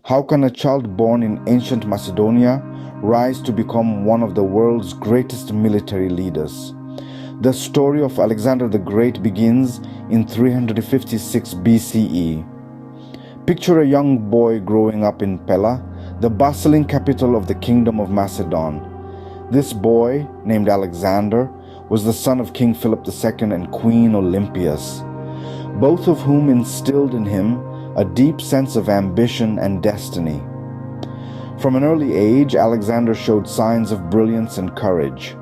How can a child born in ancient Macedonia rise to become one of the world's greatest military leaders? The story of Alexander the Great begins in 356 BCE. Picture a young boy growing up in Pella, the bustling capital of the Kingdom of Macedon. This boy, named Alexander, was the son of King Philip II and Queen Olympias, both of whom instilled in him a deep sense of ambition and destiny. From an early age, Alexander showed signs of brilliance and courage.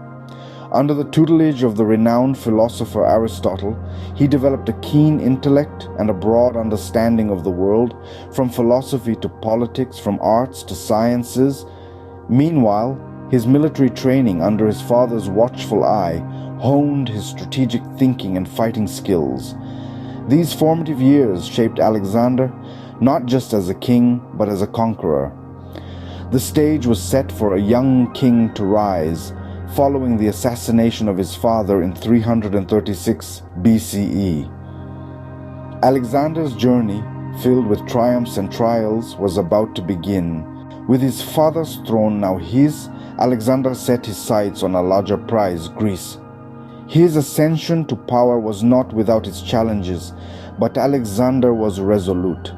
Under the tutelage of the renowned philosopher Aristotle, he developed a keen intellect and a broad understanding of the world, from philosophy to politics, from arts to sciences. Meanwhile, his military training under his father's watchful eye honed his strategic thinking and fighting skills. These formative years shaped Alexander not just as a king, but as a conqueror. The stage was set for a young king to rise, following the assassination of his father in 336 BCE. Alexander's journey, filled with triumphs and trials, was about to begin. With his father's throne now his, Alexander set his sights on a larger prize, Greece. His ascension to power was not without its challenges, but Alexander was resolute.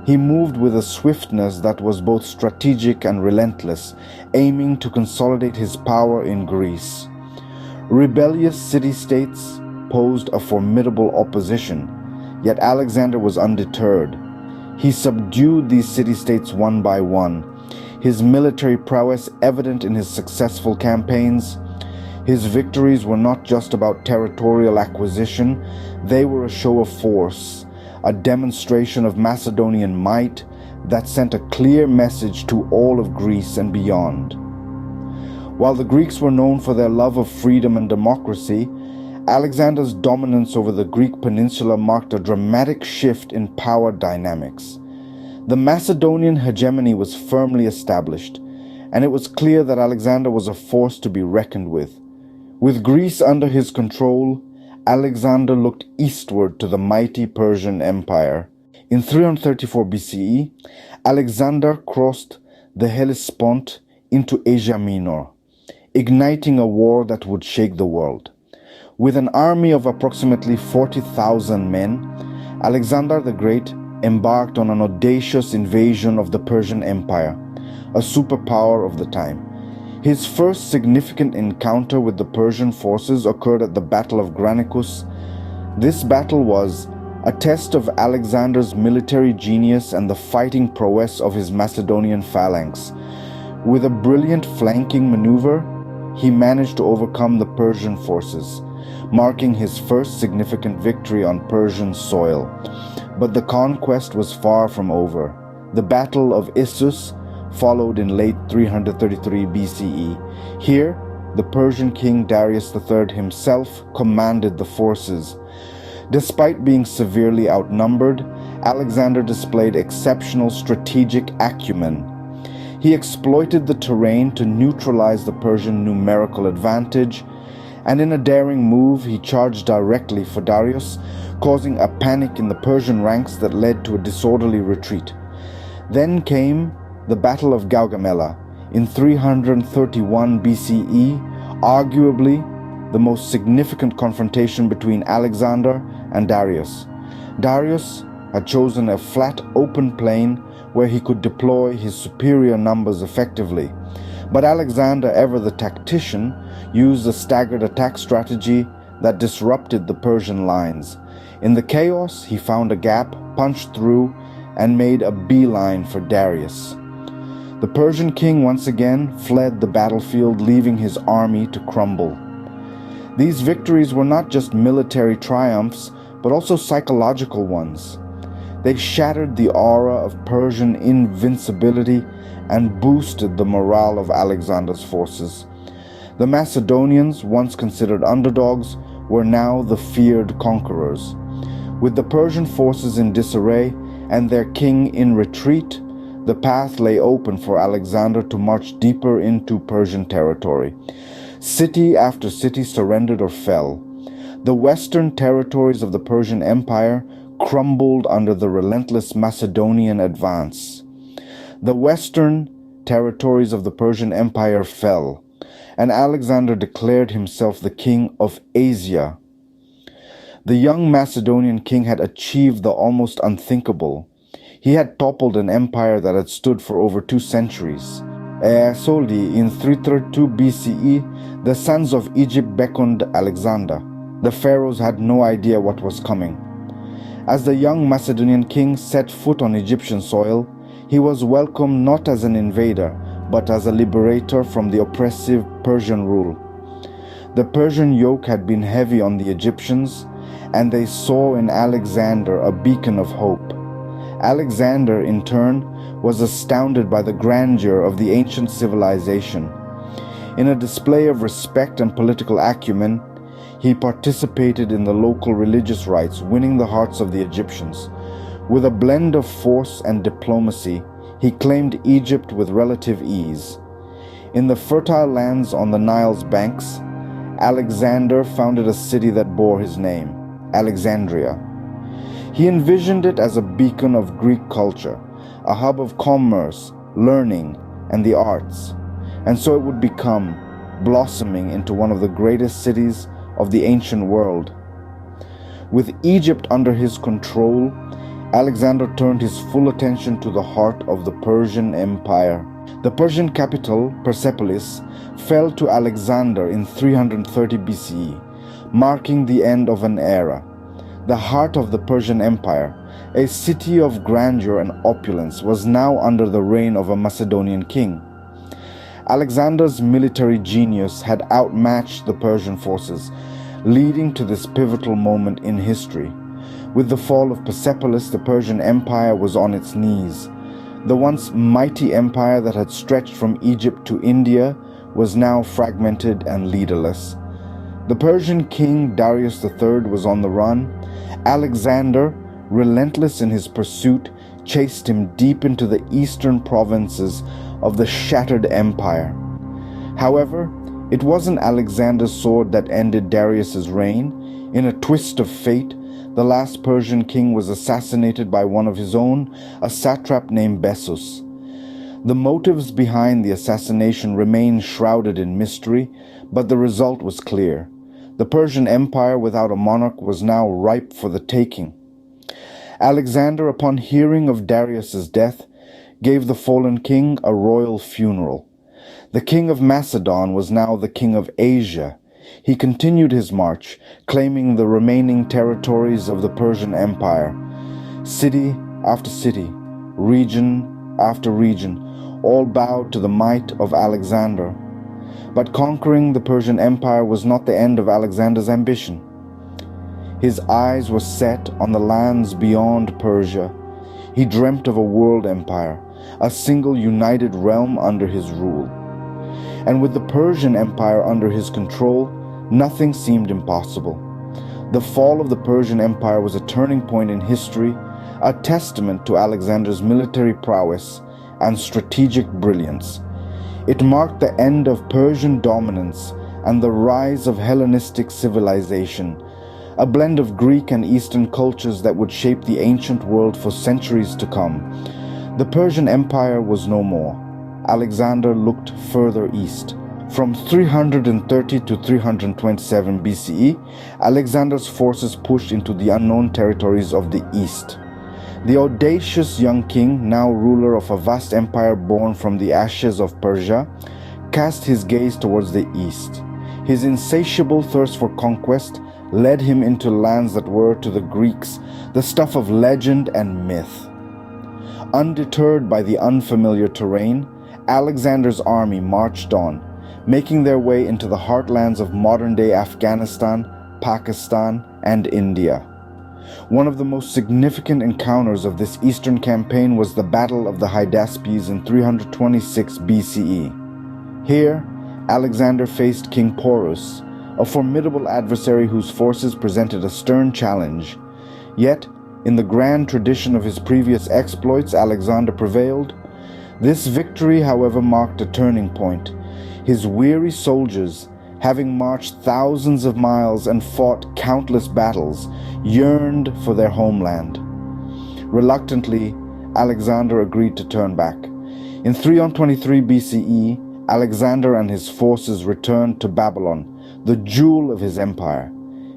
He moved with a swiftness that was both strategic and relentless, aiming to consolidate his power in Greece. Rebellious city-states posed a formidable opposition, yet Alexander was undeterred. He subdued these city-states one by one, his military prowess evident in his successful campaigns. His victories were not just about territorial acquisition, they were a show of force, a demonstration of Macedonian might that sent a clear message to all of Greece and beyond. While the Greeks were known for their love of freedom and democracy, Alexander's dominance over the Greek peninsula marked a dramatic shift in power dynamics. The Macedonian hegemony was firmly established, and it was clear that Alexander was a force to be reckoned with. With Greece under his control, Alexander looked eastward to the mighty Persian Empire. In 334 BCE, Alexander crossed the Hellespont into Asia Minor, igniting a war that would shake the world. With an army of approximately 40,000 men, Alexander the Great embarked on an audacious invasion of the Persian Empire, a superpower of the time. His first significant encounter with the Persian forces occurred at the Battle of Granicus. This battle was a test of Alexander's military genius and the fighting prowess of his Macedonian phalanx. With a brilliant flanking maneuver, he managed to overcome the Persian forces, marking his first significant victory on Persian soil. But the conquest was far from over. The Battle of Issus followed in late 333 BCE. Here, the Persian king Darius III himself commanded the forces. Despite being severely outnumbered, Alexander displayed exceptional strategic acumen. He exploited the terrain to neutralize the Persian numerical advantage, and in a daring move, he charged directly for Darius, causing a panic in the Persian ranks that led to a disorderly retreat. Then came the Battle of Gaugamela in 331 BCE, arguably the most significant confrontation between Alexander and Darius. Darius had chosen a flat, open plain where he could deploy his superior numbers effectively. But Alexander, ever the tactician, used a staggered attack strategy that disrupted the Persian lines. In the chaos, he found a gap, punched through, and made a beeline for Darius. The Persian king once again fled the battlefield, leaving his army to crumble. These victories were not just military triumphs, but also psychological ones. They shattered the aura of Persian invincibility and boosted the morale of Alexander's forces. The Macedonians, once considered underdogs, were now the feared conquerors. With the Persian forces in disarray and their king in retreat, the path lay open for Alexander to march deeper into Persian territory. City after city surrendered or fell. The western territories of the Persian Empire crumbled under the relentless Macedonian advance. The western territories of the Persian Empire fell, and Alexander declared himself the king of Asia. The young Macedonian king had achieved the almost unthinkable. He had toppled an empire that had stood for over 2 centuries. Soldi, in 332 BCE, the sons of Egypt beckoned Alexander. The pharaohs had no idea what was coming. As the young Macedonian king set foot on Egyptian soil, he was welcomed not as an invader, but as a liberator from the oppressive Persian rule. The Persian yoke had been heavy on the Egyptians, and they saw in Alexander a beacon of hope. Alexander, in turn, was astounded by the grandeur of the ancient civilization. In a display of respect and political acumen, he participated in the local religious rites, winning the hearts of the Egyptians. With a blend of force and diplomacy, he claimed Egypt with relative ease. In the fertile lands on the Nile's banks, Alexander founded a city that bore his name, Alexandria. He envisioned it as a beacon of Greek culture, a hub of commerce, learning, and the arts, and so it would become, blossoming into one of the greatest cities of the ancient world. With Egypt under his control, Alexander turned his full attention to the heart of the Persian Empire. The Persian capital, Persepolis, fell to Alexander in 330 BCE, marking the end of an era. The heart of the Persian Empire, a city of grandeur and opulence, was now under the reign of a Macedonian king. Alexander's military genius had outmatched the Persian forces, leading to this pivotal moment in history. With the fall of Persepolis, the Persian Empire was on its knees. The once mighty empire that had stretched from Egypt to India was now fragmented and leaderless. The Persian king Darius III was on the run. Alexander, relentless in his pursuit, chased him deep into the eastern provinces of the shattered empire. However, it wasn't Alexander's sword that ended Darius's reign. In a twist of fate, the last Persian king was assassinated by one of his own, a satrap named Bessus. The motives behind the assassination remain shrouded in mystery, but the result was clear. The Persian Empire without a monarch was now ripe for the taking. Alexander, upon hearing of Darius's death, gave the fallen king a royal funeral. The king of Macedon was now the king of Asia. He continued his march, claiming the remaining territories of the Persian Empire. City after city, region after region, all bowed to the might of Alexander. But conquering the Persian Empire was not the end of Alexander's ambition. His eyes were set on the lands beyond Persia. He dreamt of a world empire, a single united realm under his rule. And with the Persian Empire under his control, nothing seemed impossible. The fall of the Persian Empire was a turning point in history, a testament to Alexander's military prowess and strategic brilliance. It marked the end of Persian dominance and the rise of Hellenistic civilization, a blend of Greek and Eastern cultures that would shape the ancient world for centuries to come. The Persian Empire was no more. Alexander looked further east. From 330 to 327 BCE, Alexander's forces pushed into the unknown territories of the east. The audacious young king, now ruler of a vast empire born from the ashes of Persia, cast his gaze towards the east. His insatiable thirst for conquest led him into lands that were, to the Greeks, the stuff of legend and myth. Undeterred by the unfamiliar terrain, Alexander's army marched on, making their way into the heartlands of modern-day Afghanistan, Pakistan, and India. One of the most significant encounters of this eastern campaign was the Battle of the Hydaspes in 326 BCE. Here, Alexander faced King Porus, a formidable adversary whose forces presented a stern challenge. Yet, in the grand tradition of his previous exploits, Alexander prevailed. This victory, however, marked a turning point. His weary soldiers, having marched thousands of miles and fought countless battles, yearned for their homeland. Reluctantly, Alexander agreed to turn back. In 323 BCE, Alexander and his forces returned to Babylon, the jewel of his empire.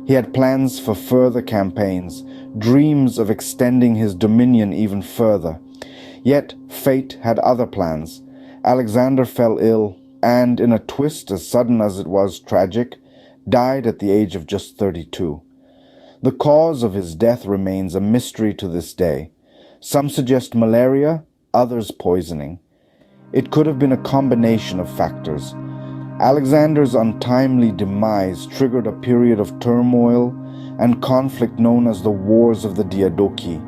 He had plans for further campaigns, dreams of extending his dominion even further. Yet fate had other plans. Alexander fell ill and, in a twist as sudden as it was tragic, died at the age of just 32. The cause of his death remains a mystery to this day. Some suggest malaria, others poisoning. It could have been a combination of factors. Alexander's untimely demise triggered a period of turmoil and conflict known as the Wars of the Diadochi.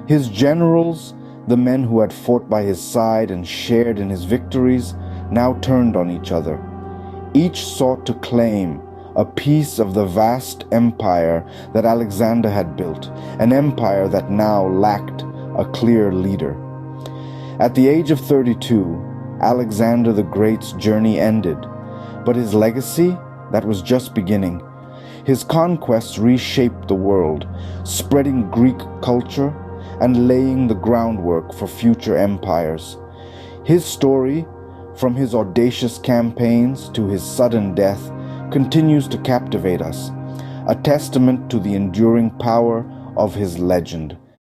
His generals, the men who had fought by his side and shared in his victories, now turned on each other. Each sought to claim a piece of the vast empire that Alexander had built, an empire that now lacked a clear leader. At the age of 32, Alexander the Great's journey ended, but his legacy, that was just beginning. His conquests reshaped the world, spreading Greek culture and laying the groundwork for future empires. His story, from his audacious campaigns to his sudden death, continues to captivate us, a testament to the enduring power of his legend.